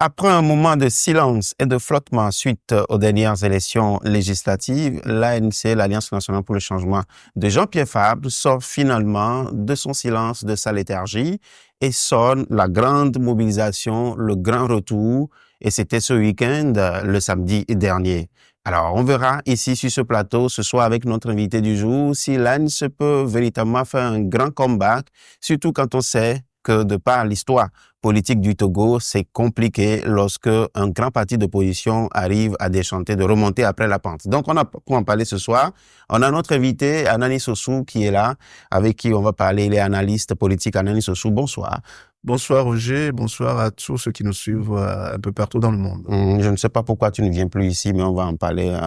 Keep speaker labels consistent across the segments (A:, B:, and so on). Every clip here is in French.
A: Après un moment de silence et de flottement suite aux dernières élections législatives, l'ANC, l'Alliance nationale pour le changement de Jean-Pierre Fabre, sort finalement de son silence, de sa léthargie et sonne la grande mobilisation, le grand retour. Et c'était ce week-end, le samedi dernier. Alors, on verra ici sur ce plateau ce soir avec notre invité du jour si l'ANC peut véritablement faire un grand comeback, surtout quand on sait que de par l'histoire politique du Togo, c'est compliqué lorsque un grand parti d'opposition arrive à déchanter, de remonter après la pente. Donc, on a pour en parler ce soir. On a notre invité, Anani Sossou, qui est là, avec qui on va parler. Il est analyste politique. Anani Sossou, bonsoir.
B: Bonsoir Roger, bonsoir à tous ceux qui nous suivent un peu partout dans le monde.
A: Je ne sais pas pourquoi tu ne viens plus ici, mais on va en parler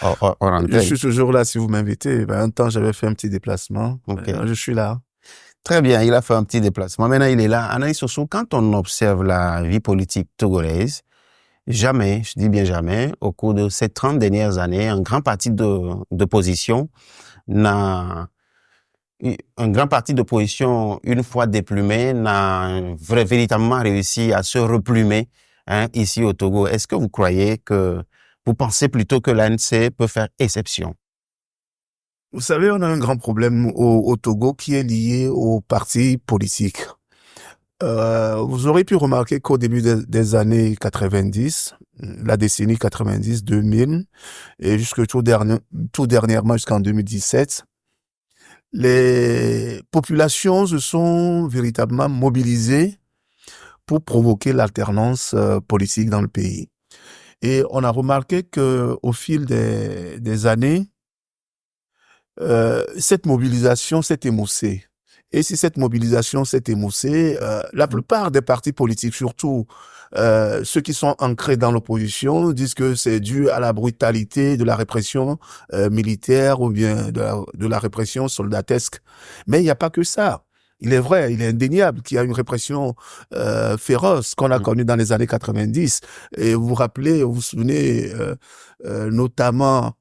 A: en antenne.
B: Je suis toujours là si vous m'invitez. Un temps, j'avais fait un petit déplacement.
A: Okay.
B: Je suis là.
A: Très bien, il a fait un petit déplacement. Maintenant, il est là. Anani Sossou, quand on observe la vie politique togolaise, jamais, je dis bien jamais, au cours de ces 30 dernières années, un grand parti d'opposition n'a... Un grand parti d'opposition, une fois déplumé, n'a véritablement réussi à se replumer ici au Togo. Est-ce que vous croyez que... Vous pensez plutôt que l'ANC peut faire exception?
B: Vous savez, on a un grand problème au Togo qui est lié aux partis politiques. Vous aurez pu remarquer qu'au début des années 90, la décennie 90-2000, et jusque tout dernièrement jusqu'en 2017, les populations se sont véritablement mobilisées pour provoquer l'alternance politique dans le pays. Et on a remarqué que au fil des années, cette mobilisation s'est émoussée. Et si cette mobilisation s'est émoussée, la plupart des partis politiques, surtout ceux qui sont ancrés dans l'opposition, disent que c'est dû à la brutalité de la répression militaire ou bien de la répression soldatesque. Mais il n'y a pas que ça. Il est vrai, il est indéniable qu'il y a une répression féroce qu'on a connue dans les années 90. Et vous vous souvenez notamment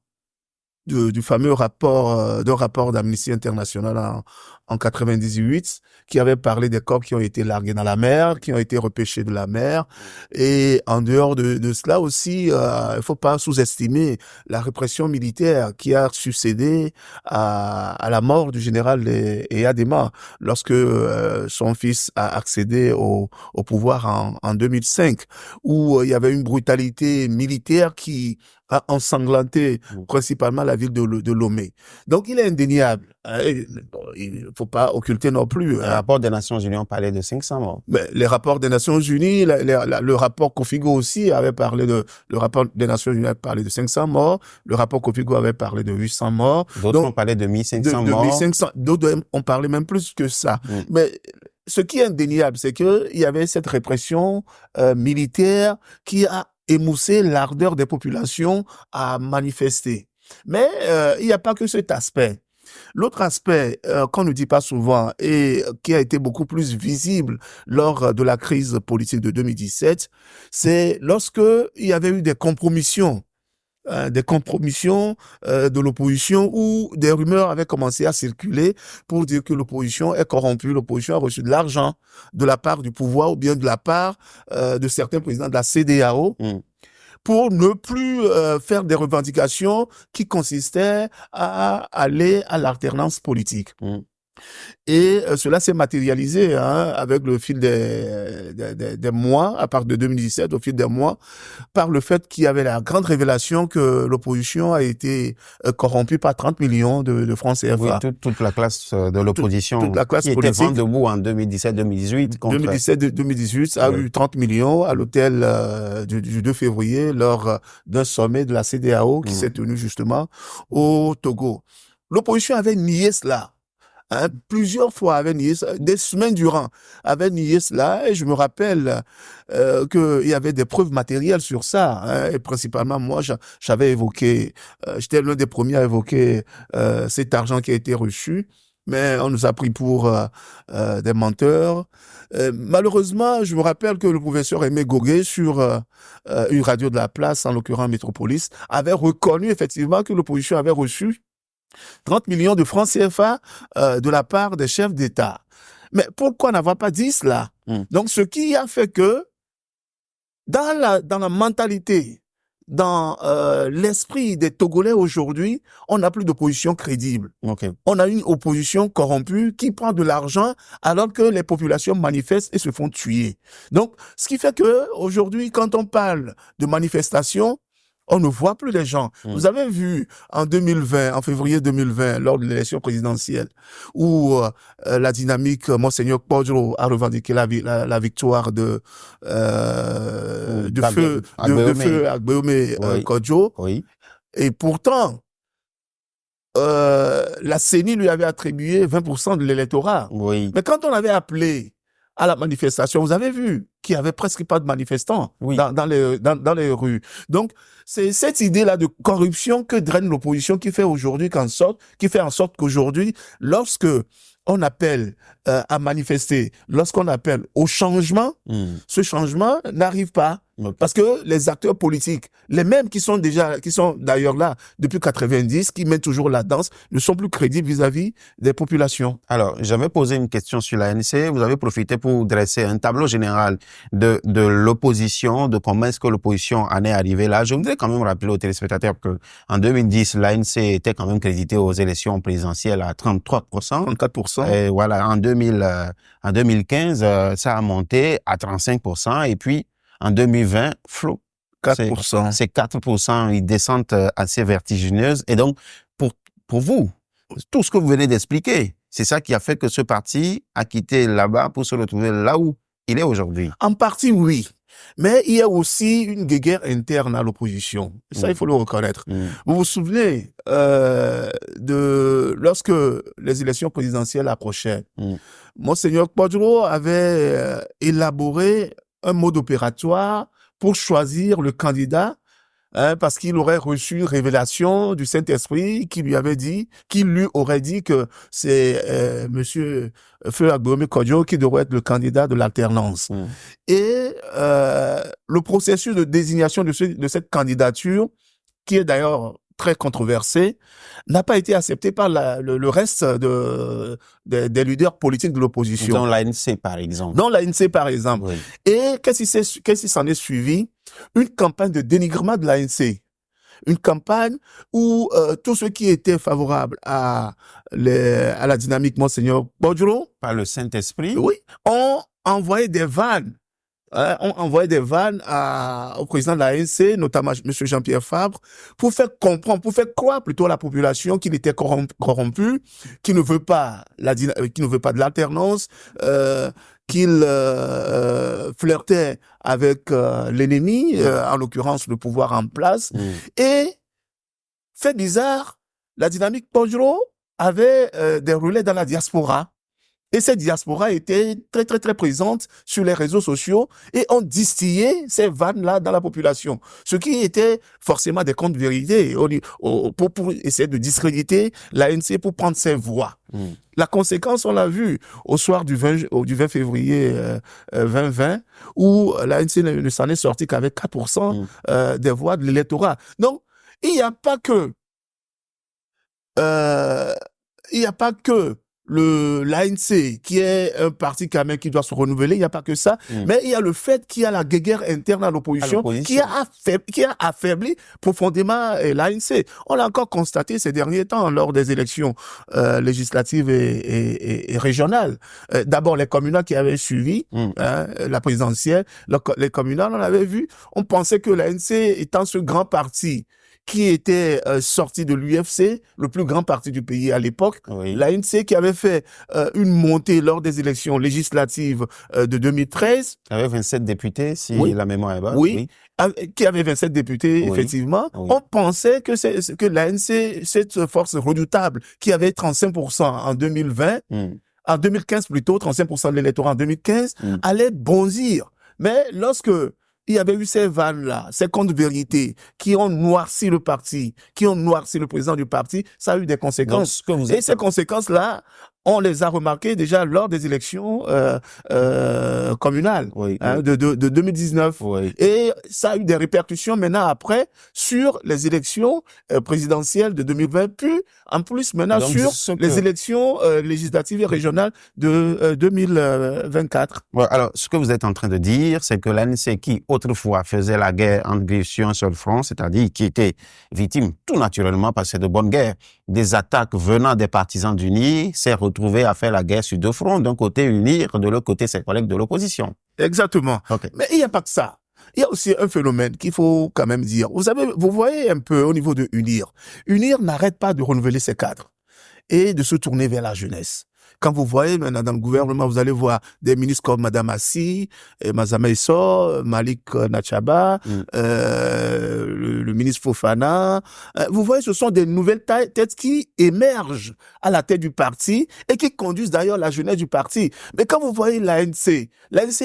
B: du fameux rapport, d'un rapport d'Amnesty International en 98, qui avait parlé des corps qui ont été largués dans la mer, qui ont été repêchés de la mer. Et en dehors de cela aussi, il faut pas sous-estimer la répression militaire qui a succédé à la mort du général Eyadema lorsque son fils a accédé au pouvoir en 2005, où il y avait une brutalité militaire qui a ensanglanté principalement la ville de Lomé. Donc, il est indéniable. Il ne faut pas occulter non plus.
A: Le rapport des Nations Unies, on parlait de 500 morts.
B: Mais les rapports des Nations Unies, le rapport Kofigo aussi avait parlé le rapport des Nations Unies avait parlé de 500 morts. Le rapport Kofigo avait parlé de 800 morts.
A: D'autres ont parlé de 1500 morts.
B: 1500, d'autres ont parlé même plus que ça. Mais ce qui est indéniable, c'est qu'il y avait cette répression militaire qui a émoussé l'ardeur des populations à manifester. Mais il n'y a pas que cet aspect. L'autre aspect qu'on ne dit pas souvent et qui a été beaucoup plus visible lors de la crise politique de 2017, c'est lorsque il y avait eu des compromissions de l'opposition où des rumeurs avaient commencé à circuler pour dire que l'opposition est corrompue, l'opposition a reçu de l'argent de la part du pouvoir ou bien de la part de certains présidents de la CEDEAO pour ne plus faire des revendications qui consistaient à aller à l'alternance politique. Et cela s'est matérialisé avec le fil des mois, à partir de 2017, au fil des mois, par le fait qu'il y avait la grande révélation que l'opposition a été corrompue par 30 millions de francs CFA.
A: Oui, toute la classe de l'opposition
B: toute la classe
A: qui
B: politique,
A: était vent debout en 2017-2018.
B: 2017-2018 a eu 30 millions à l'hôtel du 2 février lors d'un sommet de la CEDEAO qui s'est tenu justement au Togo. L'opposition avait nié cela. Plusieurs fois avait nié ça, des semaines durant avait nié cela, et je me rappelle qu'il y avait des preuves matérielles sur ça, et principalement moi j'avais évoqué, j'étais l'un des premiers à évoquer cet argent qui a été reçu, mais on nous a pris pour des menteurs. Malheureusement, je me rappelle que le professeur Aimé Goguet sur une radio de la place, en l'occurrence Métropolis, avait reconnu effectivement que l'opposition avait reçu 30 millions de francs CFA de la part des chefs d'État. Mais pourquoi n'avoir pas dit cela? Donc, ce qui a fait que dans la mentalité, dans l'esprit des Togolais aujourd'hui, on n'a plus d'opposition crédible.
A: Okay.
B: On a une opposition corrompue qui prend de l'argent alors que les populations manifestent et se font tuer. Donc, ce qui fait que aujourd'hui, quand on parle de manifestation, on ne voit plus les gens. Vous avez vu en 2020, en février 2020, lors de l'élection présidentielle, où la dynamique Monseigneur Kpodjo a revendiqué la victoire de feu Agbeome Kpodjo.
A: Oui.
B: Et pourtant, la CENI lui avait attribué 20% de l'électorat.
A: Oui.
B: Mais quand on avait appelé à la manifestation, vous avez vu qu'il y avait presque pas de manifestants dans les rues. Donc, c'est cette idée-là de corruption que draine l'opposition qui fait en sorte qu'aujourd'hui, lorsque on appelle à manifester, lorsqu'on appelle au changement, ce changement n'arrive pas. Parce que les acteurs politiques, les mêmes qui sont d'ailleurs là depuis 90, qui mènent toujours la danse, ne sont plus crédibles vis-à-vis des populations.
A: Alors, j'avais posé une question sur l'ANC. Vous avez profité pour dresser un tableau général de l'opposition, de comment est-ce que l'opposition en est arrivée là. Je voudrais quand même rappeler aux téléspectateurs que en 2010, l'ANC était quand même crédité aux élections présidentielles à 33%.
B: 34%.
A: Et voilà, en 2015, ça a monté à 35%. Et puis, en 2020, flou.
B: 4%.
A: C'est 4%, une descente assez vertigineuse. Et donc, pour vous, tout ce que vous venez d'expliquer, c'est ça qui a fait que ce parti a quitté là-bas pour se retrouver là où il est aujourd'hui.
B: En partie, oui. Mais il y a aussi une guéguerre interne à l'opposition. Ça, il faut le reconnaître. Vous vous souvenez lorsque les élections présidentielles approchaient, Monseigneur Kpodjo avait élaboré un mode opératoire pour choisir le candidat, parce qu'il aurait reçu une révélation du Saint-Esprit qui lui aurait dit que c'est monsieur Feu Agbeome Kpodjo qui devrait être le candidat de l'alternance. Et le processus de désignation de cette candidature, qui est d'ailleurs très controversé, n'a pas été accepté par le reste des leaders politiques de l'opposition.
A: Dans l'ANC, par exemple.
B: Dans l'ANC, par exemple.
A: Oui.
B: Et qu'est-ce qui s'en est suivi? Une campagne de dénigrement de l'ANC. Une campagne où tous ceux qui étaient favorables à la dynamique Monseigneur Kpodjo,
A: par le Saint-Esprit,
B: oui, ont envoyé des vannes. Au président de l'ANC, notamment M. Jean-Pierre Fabre, pour faire croire plutôt à la population qu'il était corrompu, qu'il ne veut pas de l'alternance, qu'il flirtait avec l'ennemi, en l'occurrence le pouvoir en place. Et, fait bizarre, la dynamique Kpodjo avait des relais dans la diaspora. Et cette diaspora était très, très, très présente sur les réseaux sociaux et ont distillé ces vannes-là dans la population. Ce qui était forcément des contes vérités pour essayer de discréditer l'ANC pour prendre ses voix. La conséquence, on l'a vu au soir du 20 février 2020, où l'ANC ne s'en est sorti qu'avec 4% des voix de l'électorat. Donc, il n'y a pas que l'ANC, qui est un parti quand même qui doit se renouveler, il n'y a pas que ça, mais il y a le fait qu'il y a la guéguerre interne à l'opposition qui a affaibli profondément l'ANC. On l'a encore constaté ces derniers temps lors des élections législatives et régionales. D'abord, les communales qui avaient suivi la présidentielle, les communales, on avait vu, on pensait que l'ANC étant ce grand parti qui était sorti de l'UFC, le plus grand parti du pays à l'époque, l'ANC qui avait fait une montée lors des élections législatives de 2013.
A: Il avait 27 députés, si la mémoire est bonne.
B: Oui, qui avait 27 députés, effectivement. On pensait que l'ANC, cette force redoutable, qui avait 35% en 2020, en 2015 plutôt, 35% de l'électorat en 2015, allait bondir. Mais lorsque il y avait eu ces vannes-là, ces contre-vérités qui ont noirci le parti, qui ont noirci le président du parti, ça a eu des conséquences. Et ces conséquences-là on les a remarqués déjà lors des élections communales de 2019.
A: Oui.
B: Et ça a eu des répercussions maintenant après sur les élections présidentielles de 2020, puis en plus maintenant
A: Donc,
B: sur les élections législatives et régionales de 2024.
A: Ouais, alors, ce que vous êtes en train de dire, c'est que l'ANC qui autrefois faisait la guerre entre griffes sur un seul front, c'est-à-dire qui était victime tout naturellement parce que c'est de bonne guerre, des attaques venant des partisans d'UNIR, s'est retrouvé à faire la guerre sur deux fronts, d'un côté UNIR, de l'autre côté ses collègues de l'opposition.
B: Exactement.
A: Okay.
B: Mais il n'y a pas que ça. Il y a aussi un phénomène qu'il faut quand même dire. Vous voyez un peu au niveau de UNIR. UNIR n'arrête pas de renouveler ses cadres et de se tourner vers la jeunesse. Quand vous voyez maintenant dans le gouvernement, vous allez voir des ministres comme Madame Assi, Mazama Issor, Malik Nachaba, le ministre Fofana. Vous voyez, ce sont des nouvelles têtes qui émergent à la tête du parti et qui conduisent d'ailleurs la jeunesse du parti. Mais quand vous voyez l'ANC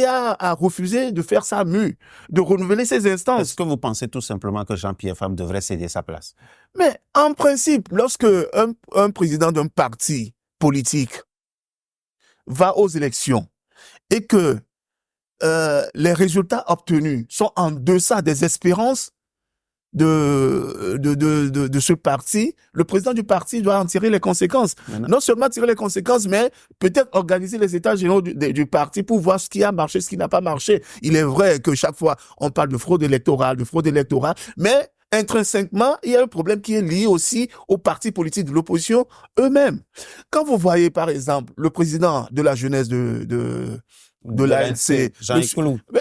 B: a refusé de faire sa mue, de renouveler ses instances.
A: Est-ce que vous pensez tout simplement que Jean-Pierre Fabre devrait céder sa place?
B: Mais en principe, lorsque un président d'un parti politique va aux élections et que les résultats obtenus sont en deçà des espérances de ce parti, le président du parti doit en tirer les conséquences. Non seulement tirer les conséquences, mais peut-être organiser les états généraux du parti pour voir ce qui a marché, ce qui n'a pas marché. Il est vrai que chaque fois, on parle de fraude électorale, mais intrinsèquement, il y a un problème qui est lié aussi aux partis politiques de l'opposition eux-mêmes. Quand vous voyez, par exemple, le président de la jeunesse de l'ANC,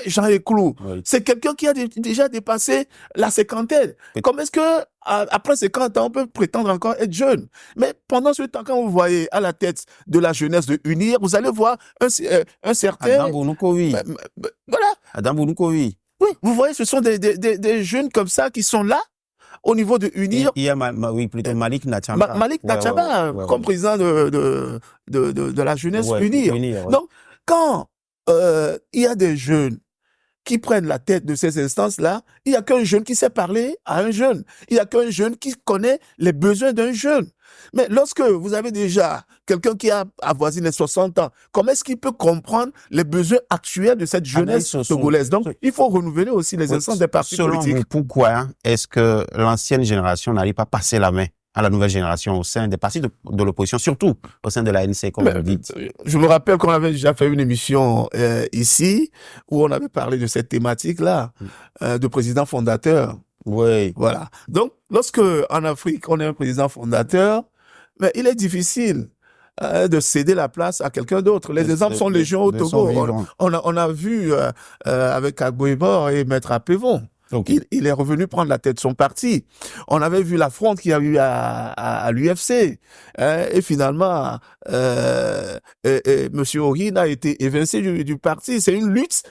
B: Jean Eklou, oui. C'est quelqu'un qui a déjà dépassé la cinquantaine. Comment est-ce que, après 50 ans, on peut prétendre encore être jeune? Mais pendant ce temps, quand vous voyez à la tête de la jeunesse de UNIR, vous allez voir un certain...
A: Adam Bounoukoui.
B: Voilà.
A: Adam Bounoukoui.
B: Oui, vous voyez, ce sont des jeunes comme ça qui sont là au niveau de UNIR.
A: Il y a plutôt Malik Nachaba.
B: Malik Nachaba, comme président de la jeunesse UNIR. Donc, quand il y a des jeunes qui prennent la tête de ces instances-là, il n'y a qu'un jeune qui sait parler à un jeune. Il n'y a qu'un jeune qui connaît les besoins d'un jeune. Mais lorsque vous avez déjà quelqu'un qui a avoisiné les 60 ans, comment est-ce qu'il peut comprendre les besoins actuels de cette jeunesse togolaise? Donc, il faut renouveler aussi les instances des partis politiques.
A: Selon vous, pourquoi est-ce que l'ancienne génération n'arrive pas à passer la main à la nouvelle génération au sein des partis de l'opposition, surtout au sein de l'ANC, comme vous dites?
B: Je me rappelle qu'on avait déjà fait une émission ici où on avait parlé de cette thématique-là, de président fondateur.
A: Oui.
B: Voilà. Donc, lorsque en Afrique, on est un président fondateur, mais il est difficile de céder la place à quelqu'un d'autre. Les exemples sont légion au Togo. On a vu avec Agboibor et Maître Apévon. Okay. Il est revenu prendre la tête de son parti. On avait vu l'affront qu'il y a eu à l'UFC. Et finalement, Monsieur Orine a été évincé du parti. C'est une lutte.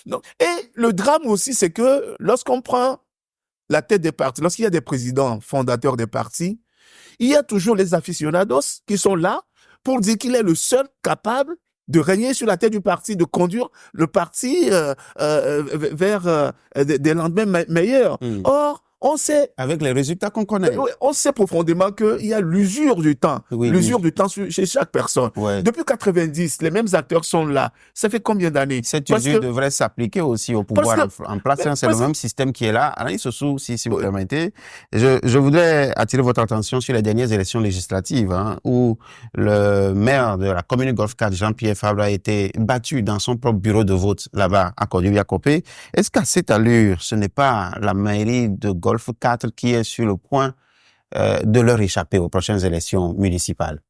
B: Donc, et le drame aussi, c'est que lorsqu'on prend la tête des partis, lorsqu'il y a des présidents fondateurs des partis, il y a toujours les aficionados qui sont là pour dire qu'il est le seul capable de régner sur la tête du parti, de conduire le parti vers des lendemains meilleurs. Or, on sait...
A: Avec les résultats qu'on connaît.
B: On sait profondément qu'il y a l'usure du temps. L'usure du temps chez chaque personne. Ouais. Depuis 90, les mêmes acteurs sont là. Ça fait combien d'années?
A: Cette usure devrait s'appliquer aussi au pouvoir en place. C'est le même système qui est là. Alain Sossou, si vous permettez. Je voudrais attirer votre attention sur les dernières élections législatives, où le maire de la commune Golfe 4, Jean-Pierre Fabre, a été battu dans son propre bureau de vote là-bas à Kodiou-Yakopé. Est-ce qu'à cette allure, ce n'est pas la mairie de Golfe 4 qui est sur le point de leur échapper aux prochaines élections municipales?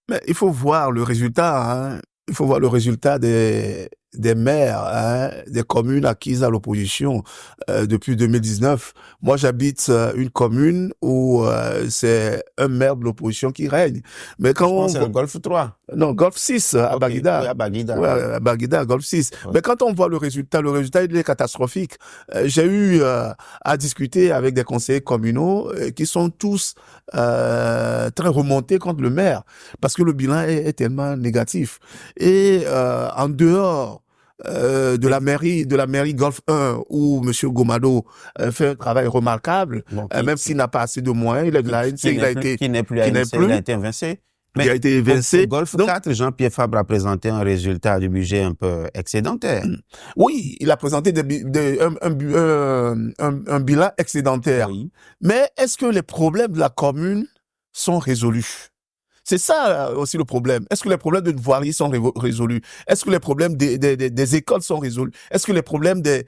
B: Mais il faut voir le résultat. Il faut voir le résultat des maires, des communes acquises à l'opposition depuis 2019. Moi, j'habite une commune où c'est un maire de l'opposition qui règne. Mais quand
A: c'est le Golfe 3.
B: Non, Golfe 6 à Baguida.
A: Oui, à Baguida.
B: Ouais, à Baguida, Golfe 6. Ouais. Mais quand on voit le résultat il est catastrophique. J'ai eu à discuter avec des conseillers communaux qui sont tous très remontés contre le maire parce que le bilan est tellement négatif. Et en dehors de la mairie Golfe 1 où Monsieur Gomado fait un travail remarquable, même s'il n'a pas assez de moyens, il est de la ANC,
A: il a été invincé.
B: qui a été évincé.
A: Au Golfe 4, Jean-Pierre Fabre a présenté un résultat du budget un peu excédentaire.
B: Oui, il a présenté un bilan excédentaire.
A: Oui.
B: Mais est-ce que les problèmes de la commune sont résolus? C'est ça aussi le problème. Est-ce que les problèmes de voirie sont résolus? Est-ce que les problèmes des écoles sont résolus? Est-ce que les problèmes des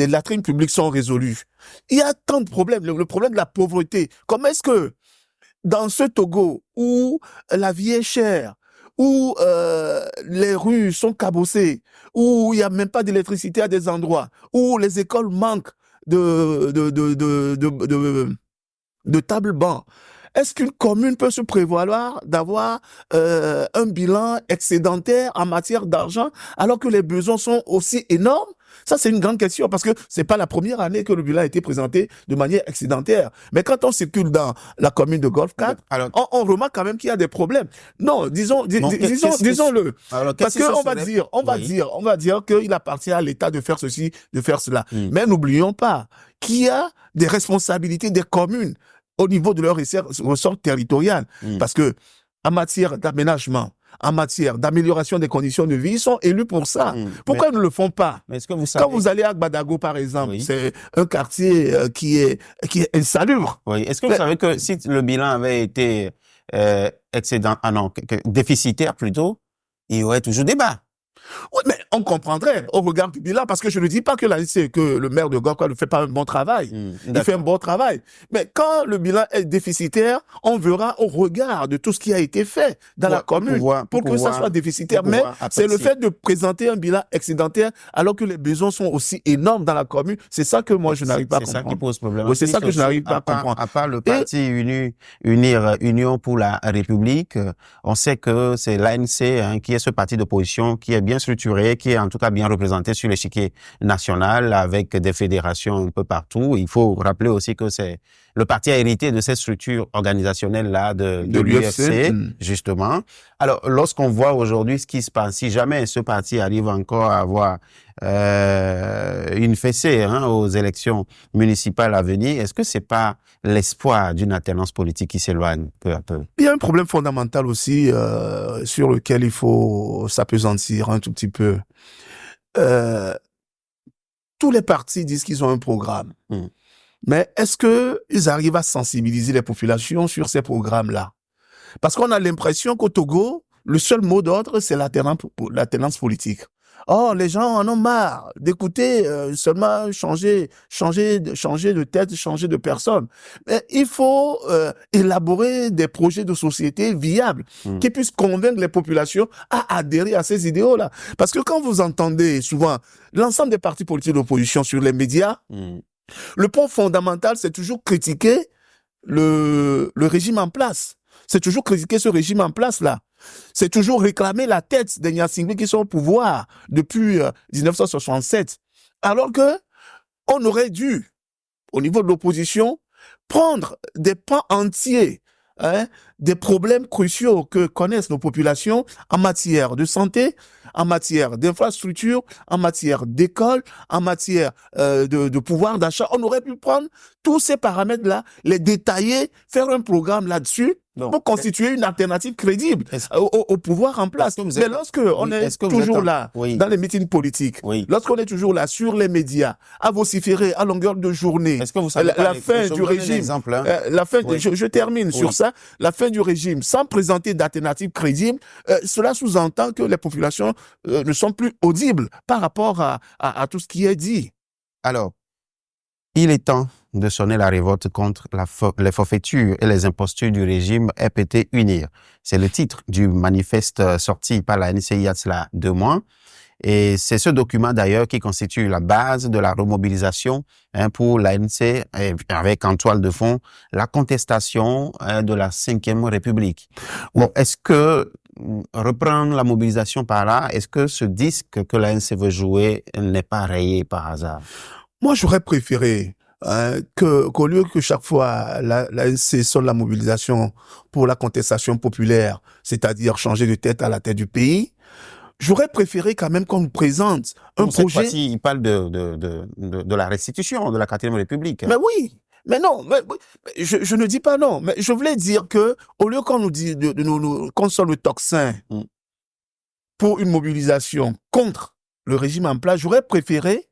B: latrines publiques sont résolus? Il y a tant de problèmes. Le problème de la pauvreté. Comment est-ce que dans ce Togo où la vie est chère, où les rues sont cabossées, où il n'y a même pas d'électricité à des endroits, où les écoles manquent de tables-bancs, est-ce qu'une commune peut se prévaloir d'avoir un bilan excédentaire en matière d'argent alors que les besoins sont aussi énormes? Ça, c'est une grande question parce que c'est pas la première année que le bilan a été présenté de manière excédentaire. Mais quand on circule dans la commune de Golfe 4, on remarque quand même qu'il y a des problèmes. Non, disons-le. Parce qu'on va dire qu'il appartient à l'État de faire ceci, de faire cela. Mais n'oublions pas qu'il y a des responsabilités des communes au niveau de leur ressort territorial. Parce que, en matière d'aménagement, en matière d'amélioration des conditions de vie, ils sont élus pour ça. Pourquoi ils ne le font pas? Quand vous allez à Gbadago, par exemple, c'est un quartier qui est insalubre.
A: Oui. Est-ce que vous savez que si le bilan avait été déficitaire plutôt, il y aurait toujours débat?
B: Oui, mais on comprendrait au regard du bilan, parce que je ne dis pas que le maire de Golfe ne fait pas un bon travail. Il fait un bon travail. Mais quand le bilan est déficitaire, on verra au regard de tout ce qui a été fait dans la commune pour que ça soit déficitaire. Mais c'est le fait de présenter un bilan excédentaire alors que les besoins sont aussi énormes dans la commune. C'est ça que moi, je n'arrive pas à comprendre.
A: C'est ça qui pose problème.
B: Oui, c'est ça que je n'arrive pas à comprendre.
A: À part le parti Union pour la République, on sait que c'est l'ANC qui est ce parti d'opposition qui est bien structuré, qui est en tout cas bien représenté sur l'échiquier national avec des fédérations un peu partout. Il faut rappeler aussi que c'est le parti a hérité de cette structure organisationnelle-là de l'UFC, justement. Alors, lorsqu'on voit aujourd'hui ce qui se passe, si jamais ce parti arrive encore à avoir une fessée aux élections municipales à venir, est-ce que c'est pas l'espoir d'une alternance politique qui s'éloigne peu à peu?
B: Il y a un problème fondamental aussi sur lequel il faut s'appesantir un tout petit peu. Tous les partis disent qu'ils ont un programme. Mais est-ce qu'ils arrivent à sensibiliser les populations sur ces programmes-là? Parce qu'on a l'impression qu'au Togo, le seul mot d'ordre, c'est l'alternance politique. Oh, les gens en ont marre d'écouter seulement changer de tête, changer de personne. Mais il faut élaborer des projets de société viables qui puissent convaincre les populations à adhérer à ces idéaux-là. Parce que quand vous entendez souvent l'ensemble des partis politiques d'opposition sur les médias, le point fondamental, c'est toujours critiquer le régime en place. C'est toujours critiquer ce régime en place-là. C'est toujours réclamer la tête des Nyasingbe qui sont au pouvoir depuis 1967. Alors que on aurait dû, au niveau de l'opposition, prendre des pans entiers, des problèmes cruciaux que connaissent nos populations en matière de santé, en matière d'infrastructure, en matière d'école, en matière de pouvoir d'achat. On aurait pu prendre tous ces paramètres-là, les détailler, faire un programme là-dessus, pour constituer une alternative crédible au pouvoir en place. Mais lorsque on est toujours là, dans les meetings politiques, lorsqu'on est toujours là sur les médias, à vociférer à longueur de journée, la fin du régime, je termine sur ça, la fin du régime, sans présenter d'alternative crédible, cela sous-entend que les populations ne sont plus audibles par rapport à tout ce qui est dit.
A: Alors, il est temps de sonner la révolte contre les forfaitures et les impostures du régime RPT UNIR. C'est le titre du manifeste sorti par la NCI il y a cela 2 mois. Et c'est ce document d'ailleurs qui constitue la base de la remobilisation pour l'ANC avec en toile de fond la contestation de la 5e République. Bon, est-ce que reprendre la mobilisation par là, est-ce que ce disque que l'ANC veut jouer n'est pas rayé par hasard?
B: Moi, j'aurais préféré qu'au lieu que chaque fois l'ANC sonne la mobilisation pour la contestation populaire, c'est-à-dire changer de tête à la tête du pays, j'aurais préféré quand même qu'on nous présente un projet.
A: Cette fois-ci, il parle de la restitution de la 4e République.
B: Mais oui, Mais non, je ne dis pas non, mais je voulais dire que, au lieu qu'on nous dit qu'on soit le tocsin pour une mobilisation contre le régime en place, j'aurais préféré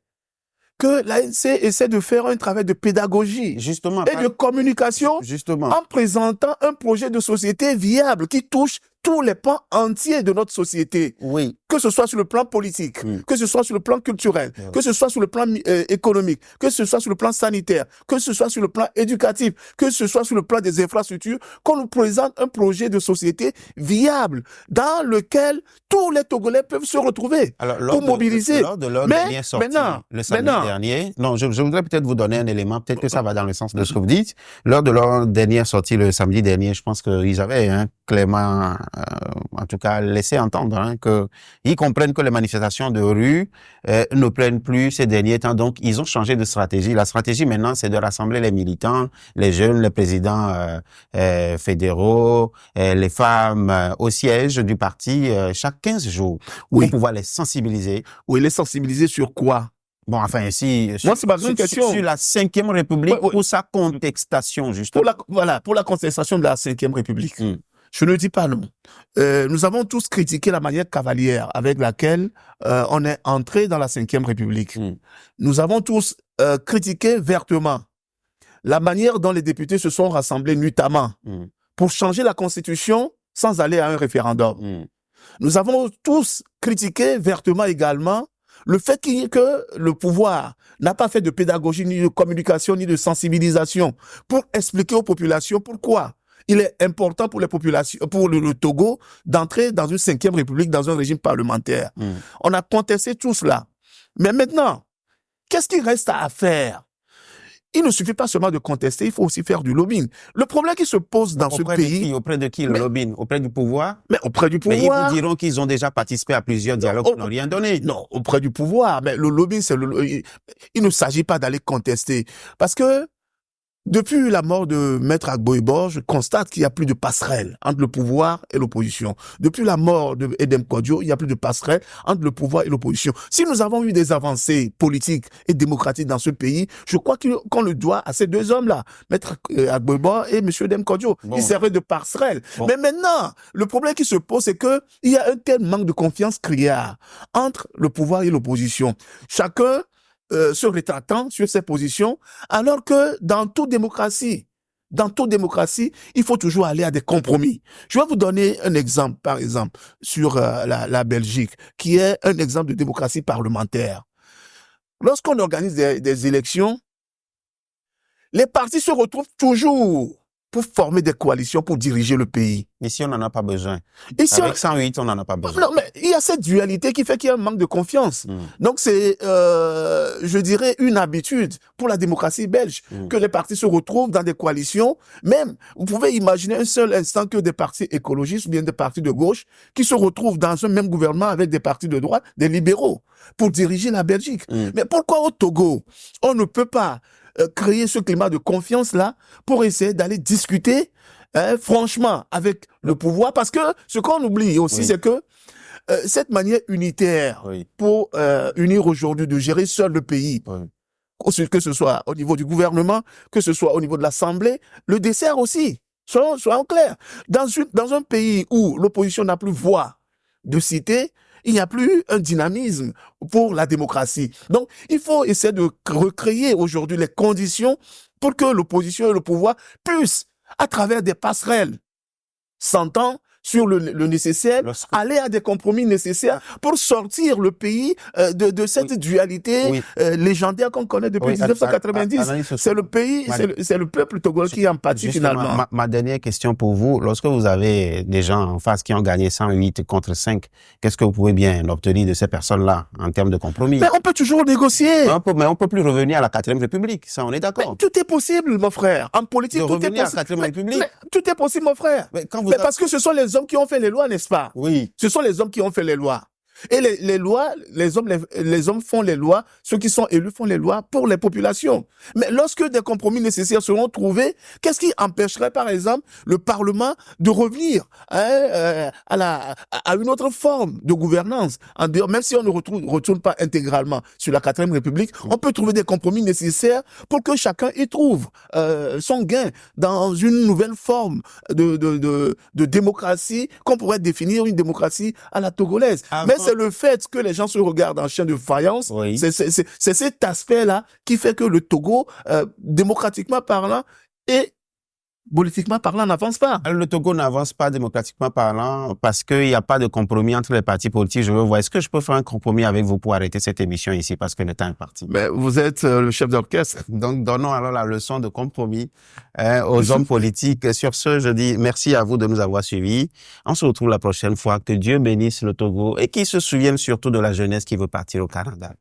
B: que l'ANC essaie de faire un travail de pédagogie
A: Justement,
B: et de communication en présentant un projet de société viable qui touche tous les pans entiers de notre société.
A: Oui.
B: Que ce soit sur le plan politique, que ce soit sur le plan culturel, que ce soit sur le plan économique, que ce soit sur le plan sanitaire, que ce soit sur le plan éducatif, que ce soit sur le plan des infrastructures, qu'on nous présente un projet de société viable dans lequel tous les Togolais peuvent se retrouver pour mobiliser.
A: Lors de leur dernière sortie, le samedi dernier, non, je voudrais peut-être vous donner un élément, peut-être que ça va dans le sens de ce que vous dites. Lors de leur dernière sortie, le samedi dernier, je pense qu'ils avaient clairement, en tout cas, laissé entendre qu'ils comprennent que les manifestations de rue ne prennent plus ces derniers temps. Donc, ils ont changé de stratégie. La stratégie maintenant, c'est de rassembler les militants, les jeunes, les présidents fédéraux, les femmes au siège du parti chaque 15 jours pour pouvoir les sensibiliser.
B: Oui, les sensibiliser sur quoi?
A: Bon, enfin, ici,
B: moi, c'est ma question.
A: Sur la 5e République, pour sa contestation, justement.
B: Pour la contestation de la 5e République. Je ne dis pas non. Nous avons tous critiqué la manière cavalière avec laquelle on est entré dans la 5e République. Nous avons tous critiqué vertement la manière dont les députés se sont rassemblés nuitamment pour changer la Constitution sans aller à un référendum. Nous avons tous critiqué vertement également le fait que le pouvoir n'a pas fait de pédagogie, ni de communication, ni de sensibilisation pour expliquer aux populations pourquoi il est important pour les populations, pour le Togo, d'entrer dans une 5e République, dans un régime parlementaire. On a contesté tout cela. Mais maintenant, qu'est-ce qu'il reste à faire? Il ne suffit pas seulement de contester, il faut aussi faire du lobbying. Le problème qui se pose dans ce pays...
A: Auprès de qui le lobbying? Auprès du pouvoir?
B: Mais auprès du pouvoir...
A: Mais ils vous diront qu'ils ont déjà participé à plusieurs dialogues qui n'ont rien donné.
B: Non, auprès du pouvoir. Mais le lobbying, il ne s'agit pas d'aller contester. Parce que depuis la mort de Maître Agbo-Ibor, je constate qu'il n'y a plus de passerelle entre le pouvoir et l'opposition. Depuis la mort de Edem Kodjo, il n'y a plus de passerelle entre le pouvoir et l'opposition. Si nous avons eu des avancées politiques et démocratiques dans ce pays, je crois qu'on le doit à ces deux hommes-là, Maître Agbo-Ibor et M. Edem Kodjo. Ils servaient de passerelle. Mais maintenant, le problème qui se pose, c'est qu'il y a un tel manque de confiance criard entre le pouvoir et l'opposition. Chacun se rétractant sur ses positions, alors que dans toute démocratie, il faut toujours aller à des compromis. Je vais vous donner un exemple, par exemple, sur la Belgique, qui est un exemple de démocratie parlementaire. Lorsqu'on organise des élections, les partis se retrouvent toujours pour former des coalitions pour diriger le pays.
A: Ici, on n'en a pas besoin. Ici, avec 108, on n'en a pas besoin.
B: Non, mais il y a cette dualité qui fait qu'il y a un manque de confiance. Donc, c'est, je dirais, une habitude pour la démocratie belge que les partis se retrouvent dans des coalitions. Même, vous pouvez imaginer un seul instant que des partis écologistes ou bien des partis de gauche qui se retrouvent dans un même gouvernement avec des partis de droite, des libéraux, pour diriger la Belgique. Mais pourquoi au Togo, on ne peut pas créer ce climat de confiance-là pour essayer d'aller discuter franchement avec le pouvoir? Parce que ce qu'on oublie aussi, c'est que cette manière unitaire pour unir aujourd'hui, de gérer seul le pays, que ce soit au niveau du gouvernement, que ce soit au niveau de l'Assemblée, le dessert aussi, soyons clairs. Dans un pays où l'opposition n'a plus voix de cité, il n'y a plus un dynamisme pour la démocratie. Donc, il faut essayer de recréer aujourd'hui les conditions pour que l'opposition et le pouvoir puissent, à travers des passerelles, s'entendre sur le nécessaire, aller à des compromis nécessaires pour sortir le pays de cette dualité légendaire qu'on connaît depuis 1990. C'est le pays, c'est le peuple togolais qui en pâtit finalement.
A: Ma dernière question pour vous, lorsque vous avez des gens en face qui ont gagné 108 contre 5, qu'est-ce que vous pouvez bien obtenir de ces personnes-là en termes de compromis?
B: Mais on peut toujours négocier.
A: Mais on peut plus revenir à la 4e République, ça on est d'accord.
B: Tout est possible, mon frère. En politique, tout est possible.
A: À la 4e République.
B: Tout est possible, mon frère. Mais parce que ce sont les hommes qui ont fait les lois, n'est-ce pas?
A: Oui.
B: Ce sont les hommes qui ont fait les lois. Et les lois, les hommes font les lois, ceux qui sont élus font les lois pour les populations. Mais lorsque des compromis nécessaires seront trouvés, qu'est-ce qui empêcherait, par exemple, le Parlement de revenir à une autre forme de gouvernance? En dehors, même si on ne retourne pas intégralement sur la 4e République, on peut trouver des compromis nécessaires pour que chacun y trouve son gain dans une nouvelle forme de démocratie qu'on pourrait définir une démocratie à la togolaise. Mais c'est le fait que les gens se regardent en chien de faïence,
A: Oui.
B: c'est cet aspect-là qui fait que le Togo, démocratiquement parlant et politiquement parlant, n'avance pas.
A: Le Togo n'avance pas démocratiquement parlant parce qu'il n'y a pas de compromis entre les partis politiques. Je veux voir, est-ce que je peux faire un compromis avec vous pour arrêter cette émission ici parce que le temps est parti?
B: Mais vous êtes le chef d'orchestre.
A: Donc, donnons alors la leçon de compromis aux hommes politiques. Sur ce, je dis merci à vous de nous avoir suivis. On se retrouve la prochaine fois. Que Dieu bénisse le Togo et qu'il se souvienne surtout de la jeunesse qui veut partir au Canada.